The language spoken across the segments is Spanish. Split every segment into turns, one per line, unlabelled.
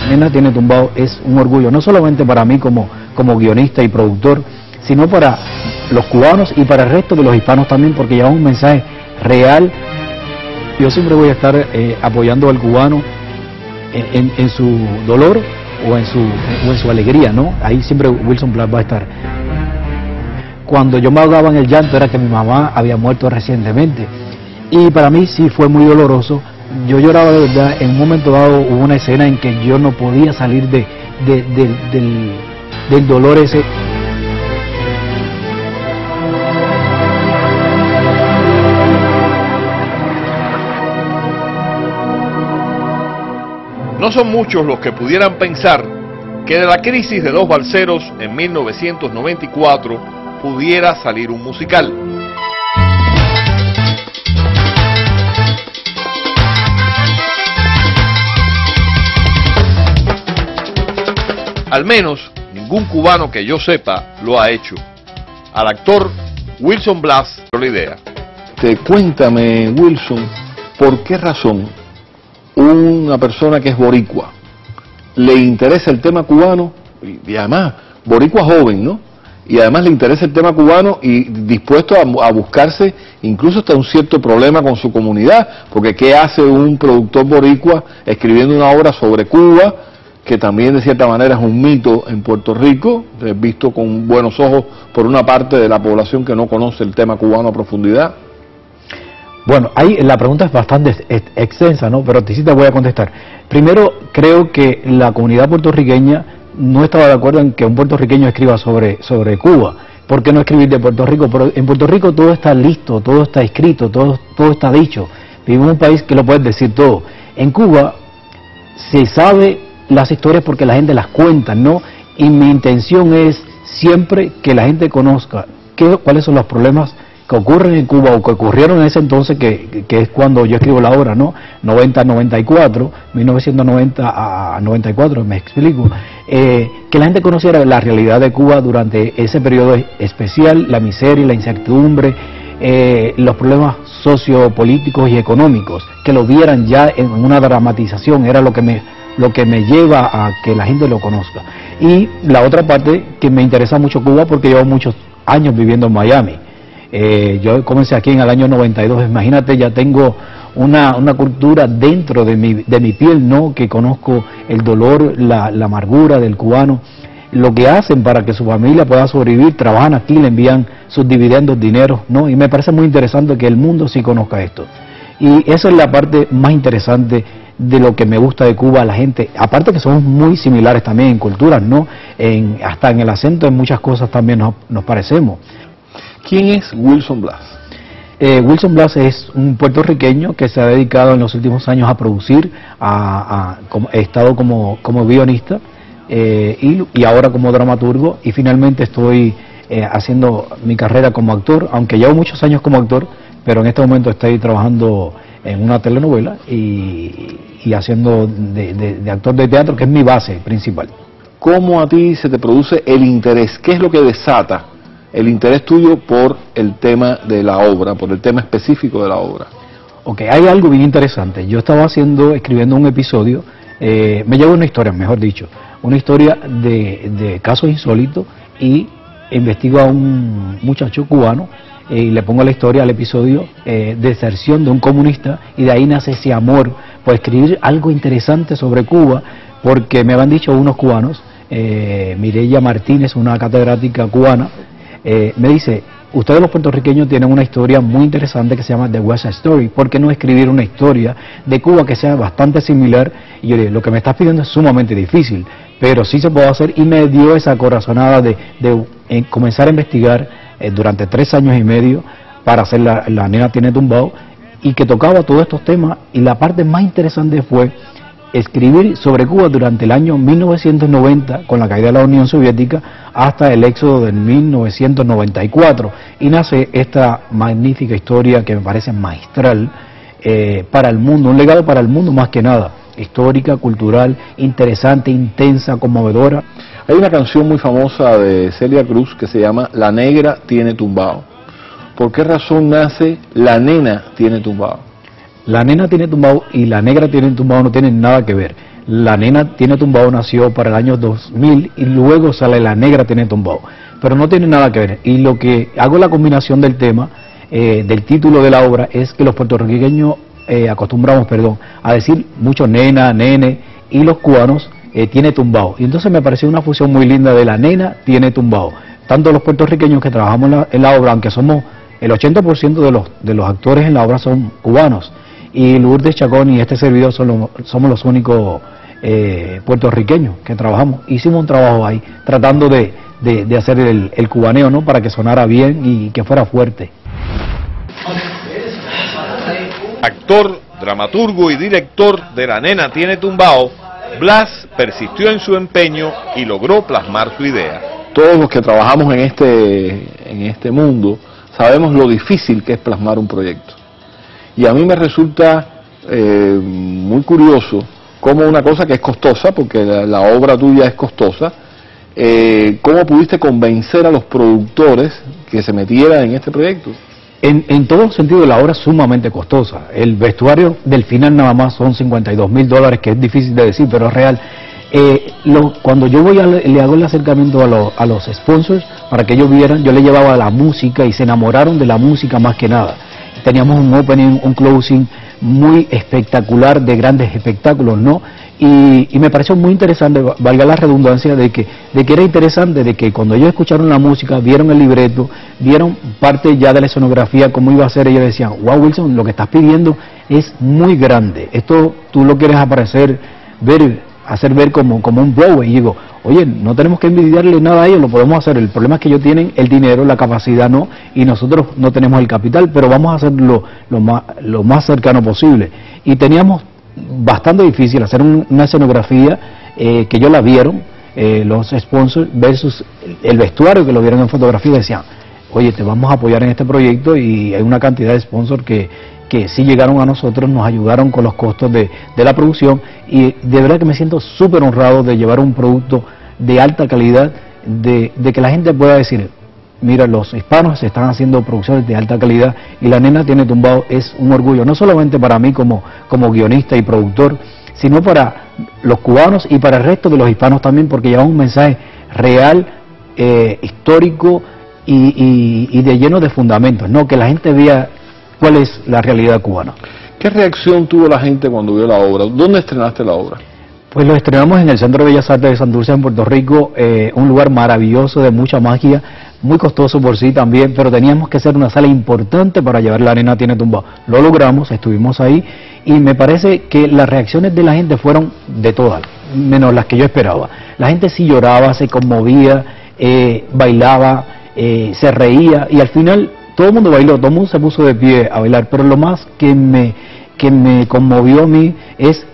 Nena tiene tumbado es un orgullo, no solamente para mí como guionista y productor, sino para los cubanos y para el resto de los hispanos también, porque lleva un mensaje real. Yo siempre voy a estar apoyando al cubano en su dolor o en su alegría, ¿no? Ahí siempre Wilson Blas va a estar. Cuando yo me ahogaba en el llanto era que mi mamá había muerto recientemente, y para mí sí fue muy doloroso. Yo lloraba de verdad. En un momento dado hubo una escena en que yo no podía salir del dolor ese.
No son muchos los que pudieran pensar que de la crisis de Dos Balseros en 1994 pudiera salir un musical. Al menos ningún cubano que yo sepa lo ha hecho. Al actor Wilson Blas la idea.
Cuéntame, Wilson, ¿por qué razón una persona que es boricua le interesa el tema cubano, y además boricua joven, ¿no? Y además le interesa el tema cubano y dispuesto a buscarse incluso hasta un cierto problema con su comunidad? Porque ¿qué hace un productor boricua escribiendo una obra sobre Cuba, que también de cierta manera es un mito en Puerto Rico, visto con buenos ojos por una parte de la población que no conoce el tema cubano a profundidad?
Bueno, ahí la pregunta es bastante extensa, ¿no? Pero sí te voy a contestar. Primero, creo que la comunidad puertorriqueña no estaba de acuerdo en que un puertorriqueño escriba sobre Cuba. ¿Por qué no escribir de Puerto Rico? Pero en Puerto Rico todo está listo, todo está escrito, todo está dicho. Vivimos en un país que lo puede decir todo. En Cuba se sabe las historias porque la gente las cuenta, ¿no? Y mi intención es siempre que la gente conozca cuáles son los problemas que ocurren en Cuba o que ocurrieron en ese entonces, que es cuando yo escribo la obra, ¿no? 90-94, 1990 a 94, me explico. Que la gente conociera la realidad de Cuba durante ese periodo especial, la miseria, la incertidumbre, los problemas sociopolíticos y económicos, que lo vieran ya en una dramatización, era lo que me lleva a que la gente lo conozca. Y la otra parte, que me interesa mucho Cuba porque llevo muchos años viviendo en Miami. Yo comencé aquí en el año 92, imagínate, ya tengo una cultura dentro de mi piel, ¿no? Que conozco el dolor, la amargura del cubano, lo que hacen para que su familia pueda sobrevivir, trabajan aquí, le envían sus dividendos, dinero, ¿no? Y me parece muy interesante que el mundo sí conozca esto. Y esa es la parte más interesante de lo que me gusta de Cuba, la gente, aparte que somos muy similares también en culturas, ¿no? Hasta en el acento, en muchas cosas también nos parecemos.
¿Quién es Wilson Blas?
Wilson Blas es un puertorriqueño que se ha dedicado en los últimos años a producir, he estado como guionista y ahora como dramaturgo, y finalmente estoy haciendo mi carrera como actor, aunque llevo muchos años como actor, pero en este momento estoy trabajando en una telenovela y haciendo de actor de teatro, que es mi base principal.
¿Cómo a ti se te produce el interés? ¿Qué es lo que desata el interés tuyo por el tema de la obra, por el tema específico de la obra?
Ok, hay algo bien interesante. Yo estaba escribiendo un episodio, me llevo una historia, mejor dicho, una historia de casos insólitos, y investigo a un muchacho cubano y le pongo la historia al episodio, deserción de un comunista, y de ahí nace ese amor por escribir algo interesante sobre Cuba, porque me habían dicho unos cubanos, Mireya Martínez, una catedrática cubana, me dice: ustedes los puertorriqueños tienen una historia muy interesante que se llama The West Side Story, ¿por qué no escribir una historia de Cuba que sea bastante similar? Y yo le dije: lo que me estás pidiendo es sumamente difícil, pero sí se puede hacer, y me dio esa corazonada de comenzar a investigar durante 3 años y medio para hacer la Nena tiene tumbado, y que tocaba todos estos temas, y la parte más interesante fue escribir sobre Cuba durante el año 1990, con la caída de la Unión Soviética, hasta el éxodo del 1994, y nace esta magnífica historia que me parece magistral para el mundo, un legado para el mundo más que nada, histórica, cultural, interesante, intensa, conmovedora.
Hay una canción muy famosa de Celia Cruz que se llama La Negra tiene tumbado. ¿Por qué razón nace La Nena tiene tumbado?
La Nena tiene tumbado y La Negra tiene tumbado no tienen nada que ver. La Nena Tiene Tumbao nació para el año 2000 y luego sale La Negra Tiene Tumbao, pero no tiene nada que ver. Y lo que hago la combinación del tema, del título de la obra, es que los puertorriqueños acostumbramos, a decir mucho nena, nene, y los cubanos tiene tumbao. Y entonces me pareció una fusión muy linda de La Nena Tiene Tumbao. Tanto los puertorriqueños que trabajamos en la obra, aunque somos el 80% de los actores en la obra son cubanos, y Lourdes Chacón y este servidor somos los únicos puertorriqueños que trabajamos. Hicimos un trabajo ahí, tratando de hacer el cubaneo, ¿no?, para que sonara bien y que fuera fuerte.
Actor, dramaturgo y director de La Nena Tiene Tumbao, Blas persistió en su empeño y logró plasmar su idea.
Todos los que trabajamos en este mundo sabemos lo difícil que es plasmar un proyecto. Y a mí me resulta muy curioso cómo una cosa que es costosa, porque la obra tuya es costosa, cómo pudiste convencer a los productores que se metieran en este proyecto.
En todo sentido, la obra es sumamente costosa. El vestuario del final nada más son $52,000, que es difícil de decir, pero es real. Cuando yo le hago el acercamiento a los sponsors para que ellos vieran, yo le llevaba la música y se enamoraron de la música más que nada. Teníamos un opening, un closing muy espectacular, de grandes espectáculos, ¿no? Y me pareció muy interesante, valga la redundancia, de que era interesante, de que cuando ellos escucharon la música, vieron el libreto, vieron parte ya de la escenografía, cómo iba a ser, ellos decían, wow, Wilson, lo que estás pidiendo es muy grande, esto tú lo quieres hacer ver como un Broadway. Y digo, oye, no tenemos que envidiarle nada a ellos, lo podemos hacer. El problema es que ellos tienen el dinero, la capacidad no, y nosotros no tenemos el capital, pero vamos a hacerlo lo más cercano posible. Y teníamos bastante difícil hacer una escenografía que ellos la vieron, los sponsors, versus el vestuario que lo vieron en fotografía, y decían, oye, te vamos a apoyar en este proyecto, y hay una cantidad de sponsors que sí llegaron a nosotros, nos ayudaron con los costos de la producción, y de verdad que me siento súper honrado de llevar un producto de alta calidad, de que la gente pueda decir, mira, los hispanos están haciendo producciones de alta calidad, y La Nena Tiene Tumbao es un orgullo, no solamente para mí como guionista y productor, sino para los cubanos y para el resto de los hispanos también, porque lleva un mensaje real, histórico y de lleno de fundamentos, ¿no? Que la gente vea cuál es la realidad cubana.
¿Qué reacción tuvo la gente cuando vio la obra? ¿Dónde estrenaste la obra?
Pues lo estrenamos en el Centro de Bellas Artes de Santurce, en Puerto Rico, un lugar maravilloso, de mucha magia, muy costoso por sí también, pero teníamos que hacer una sala importante para llevar La Nena Tiene Tumbao. Lo logramos, estuvimos ahí, y me parece que las reacciones de la gente fueron de todas, menos las que yo esperaba. La gente sí lloraba, se conmovía, bailaba, se reía, y al final todo el mundo bailó, todo el mundo se puso de pie a bailar, pero lo más que me conmovió a mí es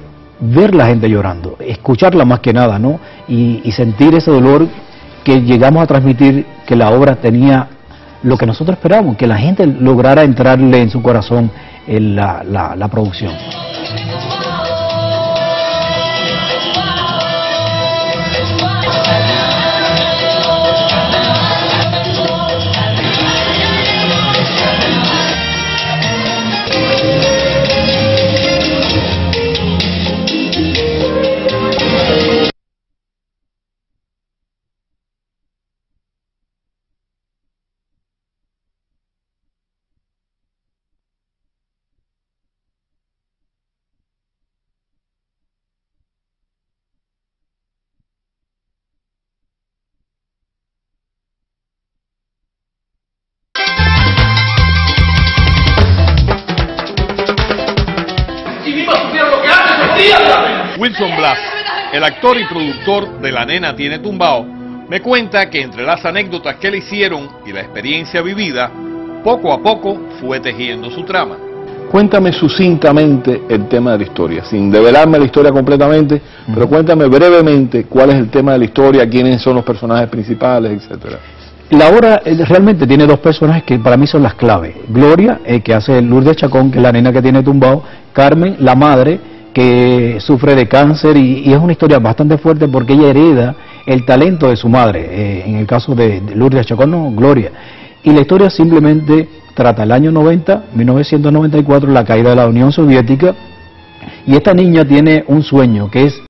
ver la gente llorando, escucharla más que nada, ¿no? Y sentir ese dolor que llegamos a transmitir, que la obra tenía lo que nosotros esperábamos, que la gente lograra entrarle en su corazón en la producción.
Wilson Blas, el actor y productor de La Nena Tiene Tumbao, me cuenta que entre las anécdotas que le hicieron y la experiencia vivida, poco a poco fue tejiendo su trama.
Cuéntame sucintamente el tema de la historia, sin develarme la historia completamente, pero cuéntame brevemente cuál es el tema de la historia, quiénes son los personajes principales, etcétera.
La obra realmente tiene dos personajes que para mí son las claves. Gloria, que hace Lourdes Chacón, que es la nena que tiene tumbao. Carmen, la madre, que sufre de cáncer, y es una historia bastante fuerte porque ella hereda el talento de su madre, en el caso de Lourdes Chacón, no, Gloria. Y la historia simplemente trata el año 1994, la caída de la Unión Soviética, y esta niña tiene un sueño, que es